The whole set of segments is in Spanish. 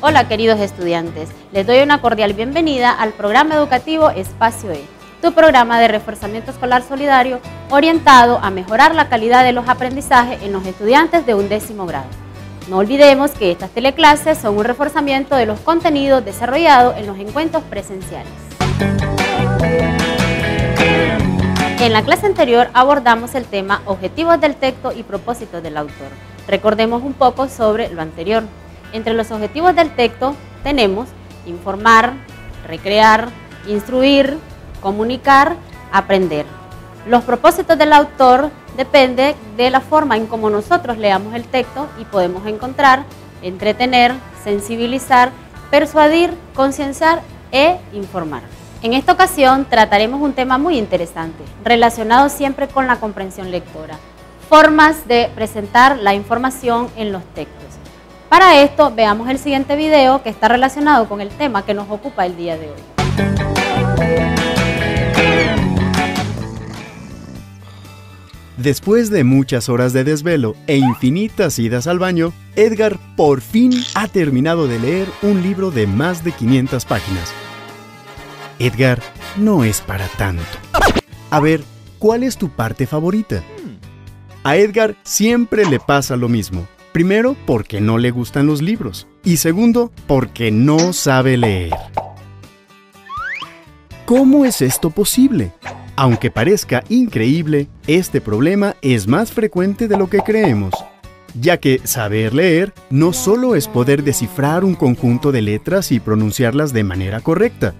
Hola queridos estudiantes, les doy una cordial bienvenida al programa educativo Espacio E, tu programa de reforzamiento escolar solidario orientado a mejorar la calidad de los aprendizajes en los estudiantes de 11º grado. No olvidemos que estas teleclases son un reforzamiento de los contenidos desarrollados en los encuentros presenciales. En la clase anterior abordamos el tema objetivos del texto y propósitos del autor. Recordemos un poco sobre lo anterior. Entre los objetivos del texto tenemos informar, recrear, instruir, comunicar, aprender. Los propósitos del autor dependen de la forma en cómo nosotros leamos el texto y podemos encontrar entretener, sensibilizar, persuadir, concienciar e informar. En esta ocasión trataremos un tema muy interesante, relacionado siempre con la comprensión lectora, formas de presentar la información en los textos. Para esto veamos el siguiente video que está relacionado con el tema que nos ocupa el día de hoy. Después de muchas horas de desvelo e infinitas idas al baño, Edgar por fin ha terminado de leer un libro de más de 500 páginas. Edgar, no es para tanto. A ver, ¿cuál es tu parte favorita? A Edgar siempre le pasa lo mismo. Primero, porque no le gustan los libros. Y segundo, porque no sabe leer. ¿Cómo es esto posible? Aunque parezca increíble, este problema es más frecuente de lo que creemos, ya que saber leer no solo es poder descifrar un conjunto de letras y pronunciarlas de manera correcta.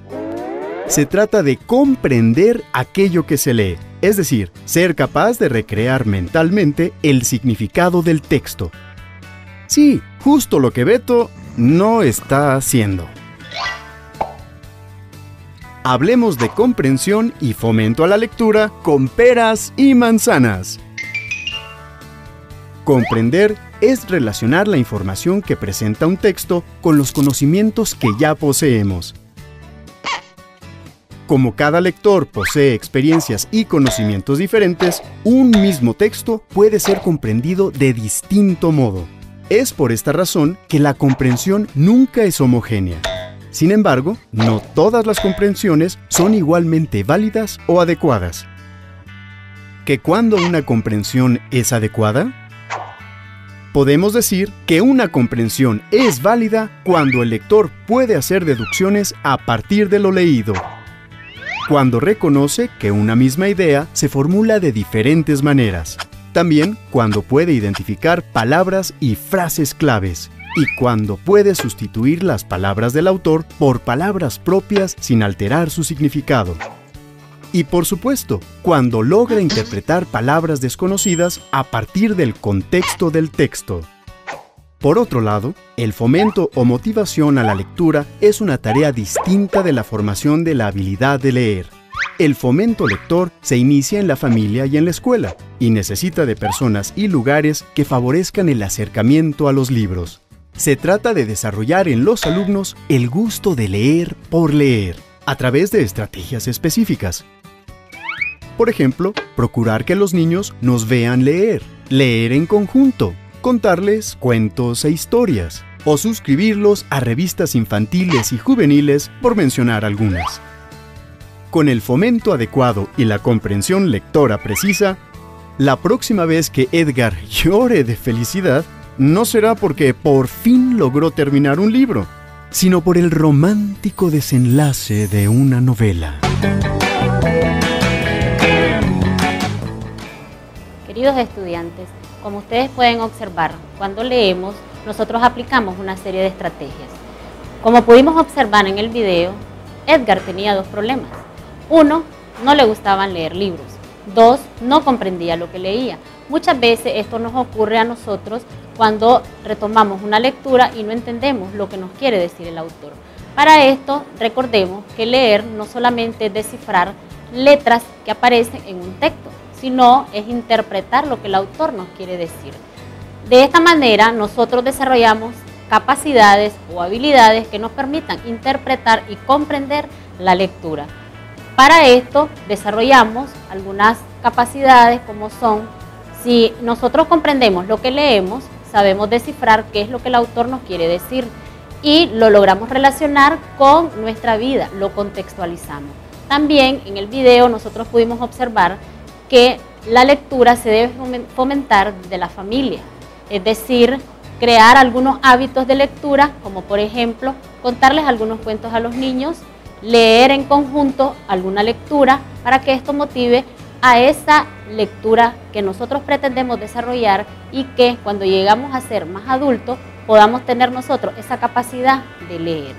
Se trata de comprender aquello que se lee, es decir, ser capaz de recrear mentalmente el significado del texto. Sí, justo lo que Beto no está haciendo. Hablemos de comprensión y fomento a la lectura con peras y manzanas. Comprender es relacionar la información que presenta un texto con los conocimientos que ya poseemos. Como cada lector posee experiencias y conocimientos diferentes, un mismo texto puede ser comprendido de distinto modo. Es por esta razón que la comprensión nunca es homogénea. Sin embargo, no todas las comprensiones son igualmente válidas o adecuadas. ¿Que cuándo una comprensión es adecuada? Podemos decir que una comprensión es válida cuando el lector puede hacer deducciones a partir de lo leído. Cuando reconoce que una misma idea se formula de diferentes maneras. También cuando puede identificar palabras y frases claves. Y cuando puede sustituir las palabras del autor por palabras propias sin alterar su significado. Y por supuesto, cuando logra interpretar palabras desconocidas a partir del contexto del texto. Por otro lado, el fomento o motivación a la lectura es una tarea distinta de la formación de la habilidad de leer. El fomento lector se inicia en la familia y en la escuela, y necesita de personas y lugares que favorezcan el acercamiento a los libros. Se trata de desarrollar en los alumnos el gusto de leer por leer, a través de estrategias específicas. Por ejemplo, procurar que los niños nos vean leer, leer en conjunto, contarles cuentos e historias, o suscribirlos a revistas infantiles y juveniles, por mencionar algunas. Con el fomento adecuado y la comprensión lectora precisa, la próxima vez que Edgar llore de felicidad, no será porque por fin logró terminar un libro, sino por el romántico desenlace de una novela. Queridos estudiantes, como ustedes pueden observar, cuando leemos, nosotros aplicamos una serie de estrategias. Como pudimos observar en el video, Edgar tenía dos problemas. 1, no le gustaban leer libros. 2, no comprendía lo que leía. Muchas veces esto nos ocurre a nosotros cuando retomamos una lectura y no entendemos lo que nos quiere decir el autor. Para esto, recordemos que leer no solamente es descifrar letras que aparecen en un texto, sino es interpretar lo que el autor nos quiere decir. De esta manera, nosotros desarrollamos capacidades o habilidades que nos permitan interpretar y comprender la lectura. Para esto, desarrollamos algunas capacidades como son, si nosotros comprendemos lo que leemos, sabemos descifrar qué es lo que el autor nos quiere decir. y lo logramos relacionar con nuestra vida, lo contextualizamos. También en el video nosotros pudimos observar que la lectura se debe fomentar de la familia, es decir, crear algunos hábitos de lectura, como por ejemplo, contarles algunos cuentos a los niños, leer en conjunto alguna lectura para que esto motive a esa lectura que nosotros pretendemos desarrollar y que cuando llegamos a ser más adultos podamos tener nosotros esa capacidad de leer.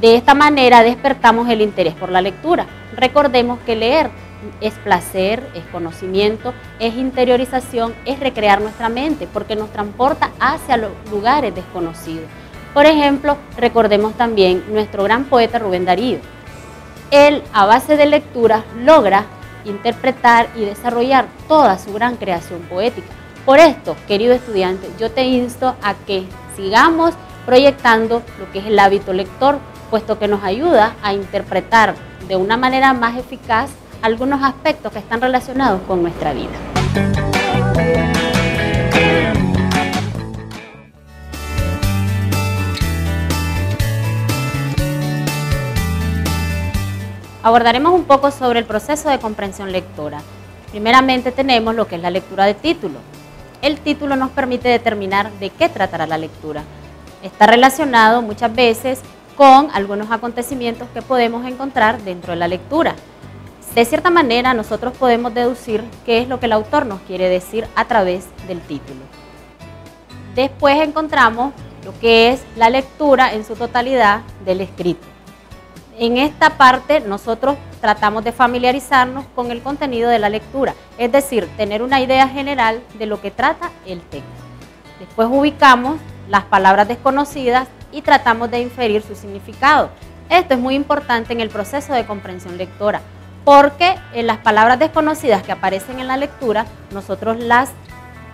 De esta manera despertamos el interés por la lectura. Recordemos que leer es placer, es conocimiento, es interiorización, es recrear nuestra mente porque nos transporta hacia los lugares desconocidos. Por ejemplo, recordemos también nuestro gran poeta Rubén Darío. Él, a base de lectura, logra interpretar y desarrollar toda su gran creación poética. Por esto, querido estudiante, yo te insto a que sigamos proyectando lo que es el hábito lector, puesto que nos ayuda a interpretar de una manera más eficaz algunos aspectos que están relacionados con nuestra vida. Abordaremos un poco sobre el proceso de comprensión lectora. Primeramente tenemos lo que es la lectura de título. El título nos permite determinar de qué tratará la lectura. Está relacionado muchas veces con algunos acontecimientos que podemos encontrar dentro de la lectura. De cierta manera, nosotros podemos deducir qué es lo que el autor nos quiere decir a través del título. Después encontramos lo que es la lectura en su totalidad del escrito. En esta parte nosotros tratamos de familiarizarnos con el contenido de la lectura, es decir, tener una idea general de lo que trata el texto. Después ubicamos las palabras desconocidas y tratamos de inferir su significado. Esto es muy importante en el proceso de comprensión lectora, porque en las palabras desconocidas que aparecen en la lectura, nosotros las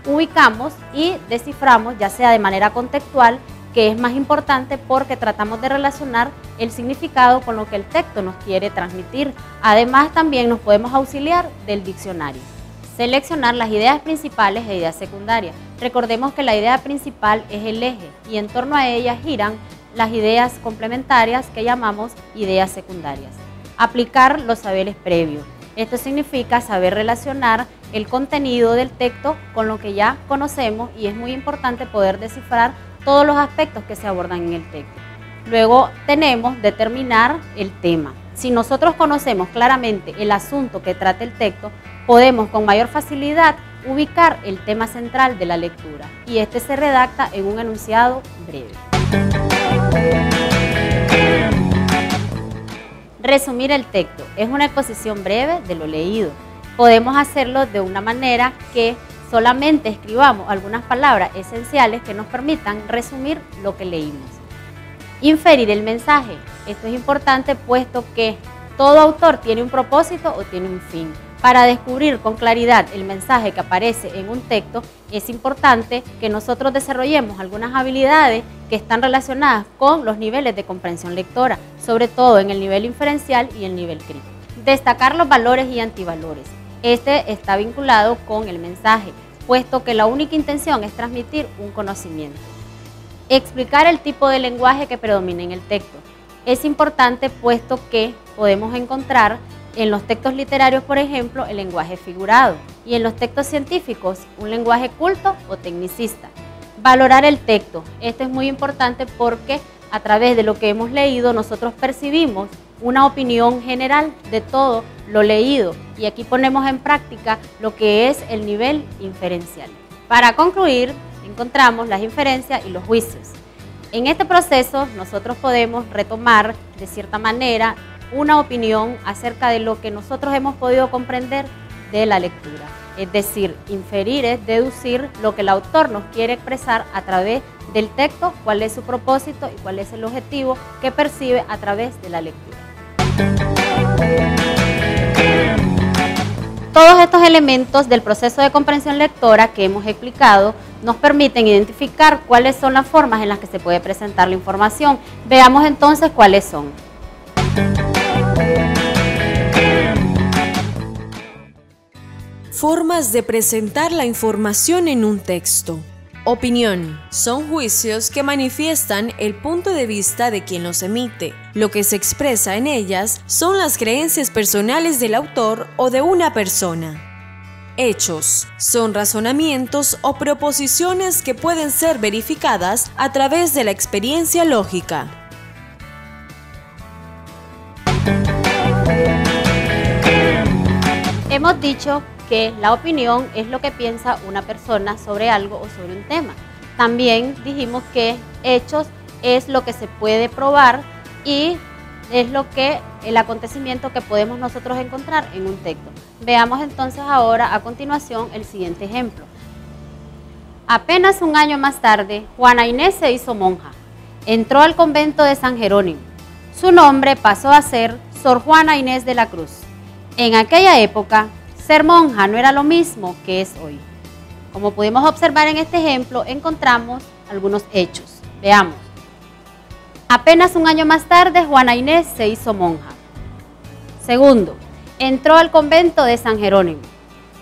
ubicamos y desciframos, ya sea de manera contextual, que es más importante porque tratamos de relacionar el significado con lo que el texto nos quiere transmitir. Además, también nos podemos auxiliar del diccionario. Seleccionar las ideas principales e ideas secundarias. Recordemos que la idea principal es el eje y en torno a ella giran las ideas complementarias que llamamos ideas secundarias. Aplicar los saberes previos. Esto significa saber relacionar el contenido del texto con lo que ya conocemos y es muy importante poder descifrar todos los aspectos que se abordan en el texto. Luego tenemos determinar el tema. Si nosotros conocemos claramente el asunto que trata el texto, podemos con mayor facilidad ubicar el tema central de la lectura y este se redacta en un enunciado breve. Resumir el texto es una exposición breve de lo leído. Podemos hacerlo de una manera que solamente escribamos algunas palabras esenciales que nos permitan resumir lo que leímos. Inferir el mensaje. Esto es importante puesto que todo autor tiene un propósito o tiene un fin. Para descubrir con claridad el mensaje que aparece en un texto, es importante que nosotros desarrollemos algunas habilidades que están relacionadas con los niveles de comprensión lectora, sobre todo en el nivel inferencial y el nivel crítico. Destacar los valores y antivalores. Este está vinculado con el mensaje, puesto que la única intención es transmitir un conocimiento. Explicar el tipo de lenguaje que predomina en el texto. Es importante puesto que podemos encontrar en los textos literarios, por ejemplo, el lenguaje figurado y en los textos científicos un lenguaje culto o tecnicista. Valorar el texto. Esto es muy importante porque a través de lo que hemos leído nosotros percibimos una opinión general de todo lo leído y aquí ponemos en práctica lo que es el nivel inferencial. Para concluir, encontramos las inferencias y los juicios. En este proceso nosotros podemos retomar de cierta manera una opinión acerca de lo que nosotros hemos podido comprender de la lectura. Es decir, inferir es deducir lo que el autor nos quiere expresar a través del texto, cuál es su propósito y cuál es el objetivo que percibe a través de la lectura. Todos estos elementos del proceso de comprensión lectora que hemos explicado nos permiten identificar cuáles son las formas en las que se puede presentar la información. Veamos entonces cuáles son. Formas de presentar la información en un texto. Opinión. Son juicios que manifiestan el punto de vista de quien los emite. Lo que se expresa en ellas son las creencias personales del autor o de una persona. Hechos. Son razonamientos o proposiciones que pueden ser verificadas a través de la experiencia lógica. Hemos dicho que la opinión es lo que piensa una persona sobre algo o sobre un tema. También dijimos que hechos es lo que se puede probar y es el acontecimiento que podemos nosotros encontrar en un texto. Veamos entonces ahora a continuación el siguiente ejemplo. Apenas un año más tarde, Juana Inés se hizo monja. Entró al convento de San Jerónimo. Su nombre pasó a ser Sor Juana Inés de la Cruz. En aquella época, ser monja no era lo mismo que es hoy. Como pudimos observar en este ejemplo, encontramos algunos hechos. Veamos. Apenas un año más tarde, Juana Inés se hizo monja. Segundo, entró al convento de San Jerónimo.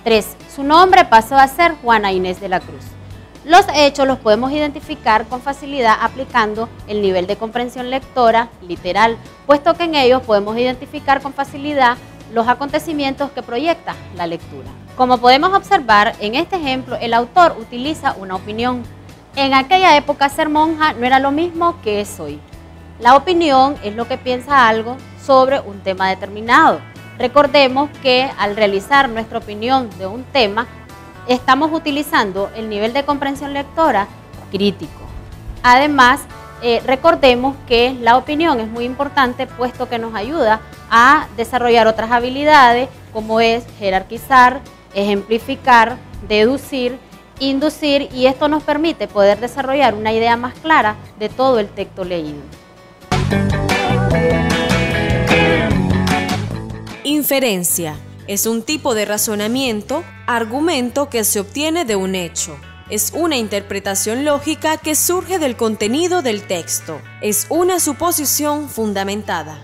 3. Su nombre pasó a ser Juana Inés de la Cruz. Los hechos los podemos identificar con facilidad aplicando el nivel de comprensión lectora literal, puesto que en ellos podemos identificar con facilidad los acontecimientos que proyecta la lectura. Como podemos observar, en este ejemplo el autor utiliza una opinión. En aquella época ser monja no era lo mismo que es hoy. La opinión es lo que piensa algo sobre un tema determinado. Recordemos que al realizar nuestra opinión de un tema, estamos utilizando el nivel de comprensión lectora crítico. Además, recordemos que la opinión es muy importante puesto que nos ayuda a desarrollar otras habilidades como es jerarquizar, ejemplificar, deducir, inducir, y esto nos permite poder desarrollar una idea más clara de todo el texto leído. Inferencia. Es un tipo de razonamiento, argumento que se obtiene de un hecho. Es una interpretación lógica que surge del contenido del texto. Es una suposición fundamentada.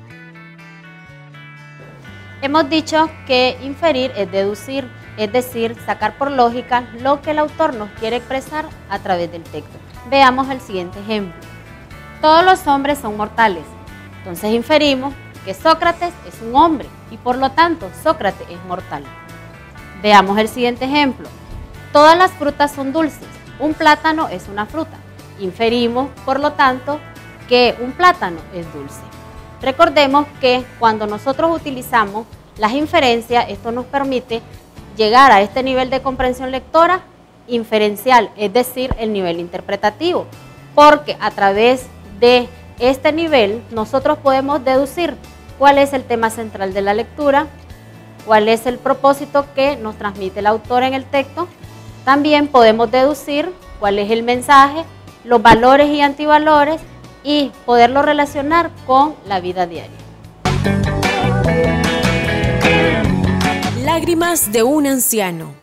Hemos dicho que inferir es deducir, es decir, sacar por lógica lo que el autor nos quiere expresar a través del texto. Veamos el siguiente ejemplo. Todos los hombres son mortales. Entonces inferimos que Sócrates es un hombre y por lo tanto Sócrates es mortal. Veamos el siguiente ejemplo. Todas las frutas son dulces. Un plátano es una fruta. Inferimos, por lo tanto, que un plátano es dulce. Recordemos que cuando nosotros utilizamos las inferencias, esto nos permite llegar a este nivel de comprensión lectora inferencial, es decir, el nivel interpretativo, porque a través de este nivel nosotros podemos deducir cuál es el tema central de la lectura, cuál es el propósito que nos transmite el autor en el texto. También podemos deducir cuál es el mensaje, los valores y antivalores y poderlo relacionar con la vida diaria. Lágrimas de un anciano.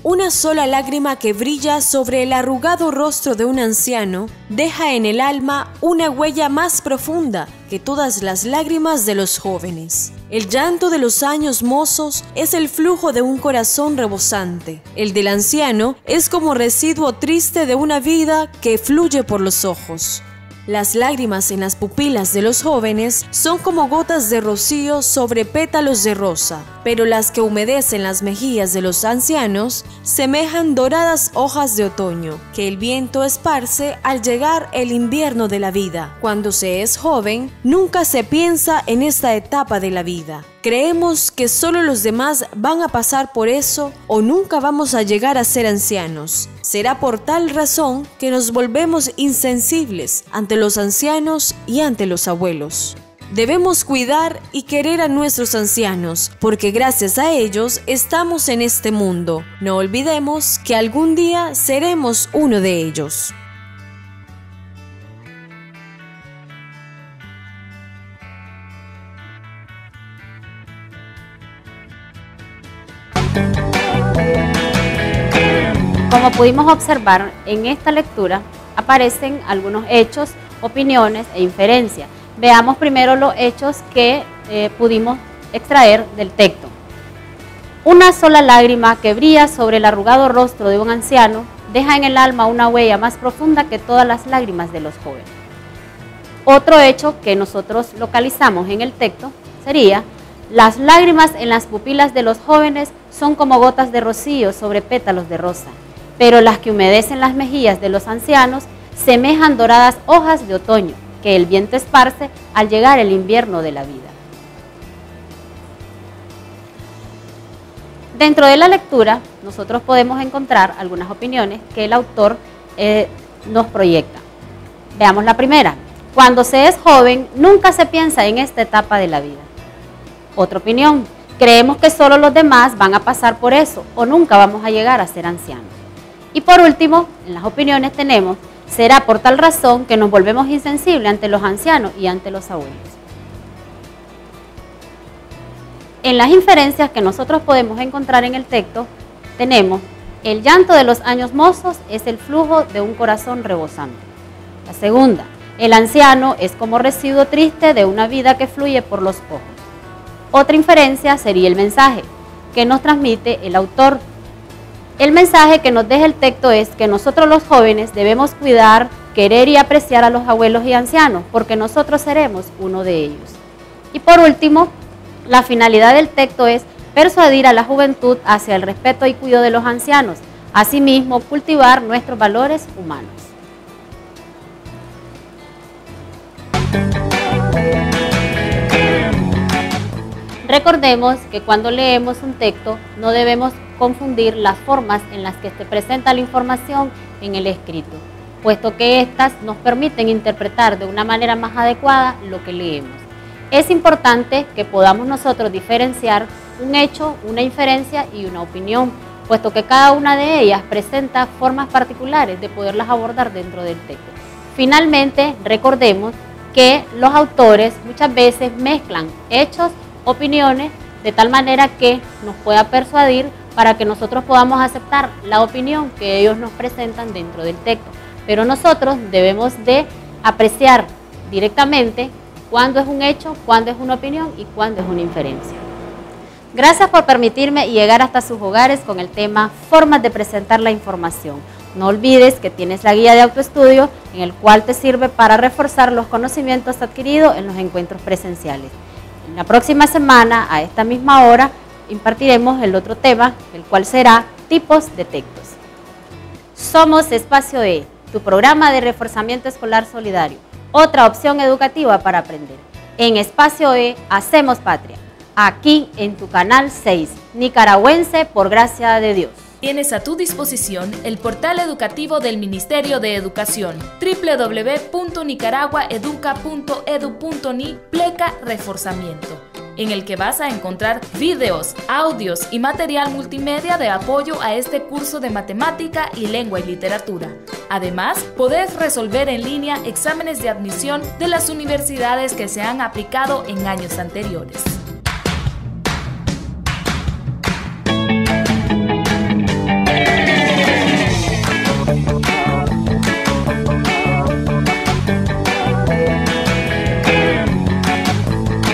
Una sola lágrima que brilla sobre el arrugado rostro de un anciano deja en el alma una huella más profunda que todas las lágrimas de los jóvenes. El llanto de los años mozos es el flujo de un corazón rebosante. El del anciano es como residuo triste de una vida que fluye por los ojos. Las lágrimas en las pupilas de los jóvenes son como gotas de rocío sobre pétalos de rosa, pero las que humedecen las mejillas de los ancianos semejan doradas hojas de otoño, que el viento esparce al llegar el invierno de la vida. Cuando se es joven, nunca se piensa en esta etapa de la vida. Creemos que solo los demás van a pasar por eso o nunca vamos a llegar a ser ancianos. Será por tal razón que nos volvemos insensibles ante los ancianos y ante los abuelos. Debemos cuidar y querer a nuestros ancianos, porque gracias a ellos estamos en este mundo. No olvidemos que algún día seremos uno de ellos. Como pudimos observar, en esta lectura aparecen algunos hechos, opiniones e inferencias. Veamos primero los hechos que pudimos extraer del texto. Una sola lágrima que brilla sobre el arrugado rostro de un anciano deja en el alma una huella más profunda que todas las lágrimas de los jóvenes. Otro hecho que nosotros localizamos en el texto sería: las lágrimas en las pupilas de los jóvenes son como gotas de rocío sobre pétalos de rosa, pero las que humedecen las mejillas de los ancianos semejan doradas hojas de otoño que el viento esparce al llegar el invierno de la vida. Dentro de la lectura, nosotros podemos encontrar algunas opiniones que el autor nos proyecta. Veamos la primera. Cuando se es joven, nunca se piensa en esta etapa de la vida. Otra opinión. Creemos que solo los demás van a pasar por eso o nunca vamos a llegar a ser ancianos. Y por último, en las opiniones tenemos: será por tal razón que nos volvemos insensibles ante los ancianos y ante los abuelos. En las inferencias que nosotros podemos encontrar en el texto, tenemos: el llanto de los años mozos es el flujo de un corazón rebosante. La segunda: el anciano es como residuo triste de una vida que fluye por los ojos. Otra inferencia sería el mensaje que nos transmite el autor. El mensaje que nos deja el texto es que nosotros los jóvenes debemos cuidar, querer y apreciar a los abuelos y ancianos, porque nosotros seremos uno de ellos. Y por último, la finalidad del texto es persuadir a la juventud hacia el respeto y cuidado de los ancianos, asimismo cultivar nuestros valores humanos. Recordemos que cuando leemos un texto no debemos confundir las formas en las que se presenta la información en el escrito, puesto que éstas nos permiten interpretar de una manera más adecuada lo que leemos. Es importante que podamos nosotros diferenciar un hecho, una inferencia y una opinión, puesto que cada una de ellas presenta formas particulares de poderlas abordar dentro del texto. Finalmente, recordemos que los autores muchas veces mezclan hechos, opiniones, de tal manera que nos pueda persuadir para que nosotros podamos aceptar la opinión que ellos nos presentan dentro del texto. Pero nosotros debemos de apreciar directamente cuándo es un hecho, cuándo es una opinión y cuándo es una inferencia. Gracias por permitirme llegar hasta sus hogares con el tema Formas de presentar la información. No olvides que tienes la guía de autoestudio en el cual te sirve para reforzar los conocimientos adquiridos en los encuentros presenciales. En la próxima semana, a esta misma hora, impartiremos el otro tema, el cual será tipos de textos. Somos Espacio E, tu programa de reforzamiento escolar solidario, otra opción educativa para aprender. En Espacio E hacemos patria, aquí en tu canal 6, nicaragüense por gracia de Dios. Tienes a tu disposición el portal educativo del Ministerio de Educación, www.nicaraguaeduca.edu.ni/reforzamiento, en el que vas a encontrar videos, audios y material multimedia de apoyo a este curso de matemática y lengua y literatura. Además, podés resolver en línea exámenes de admisión de las universidades que se han aplicado en años anteriores.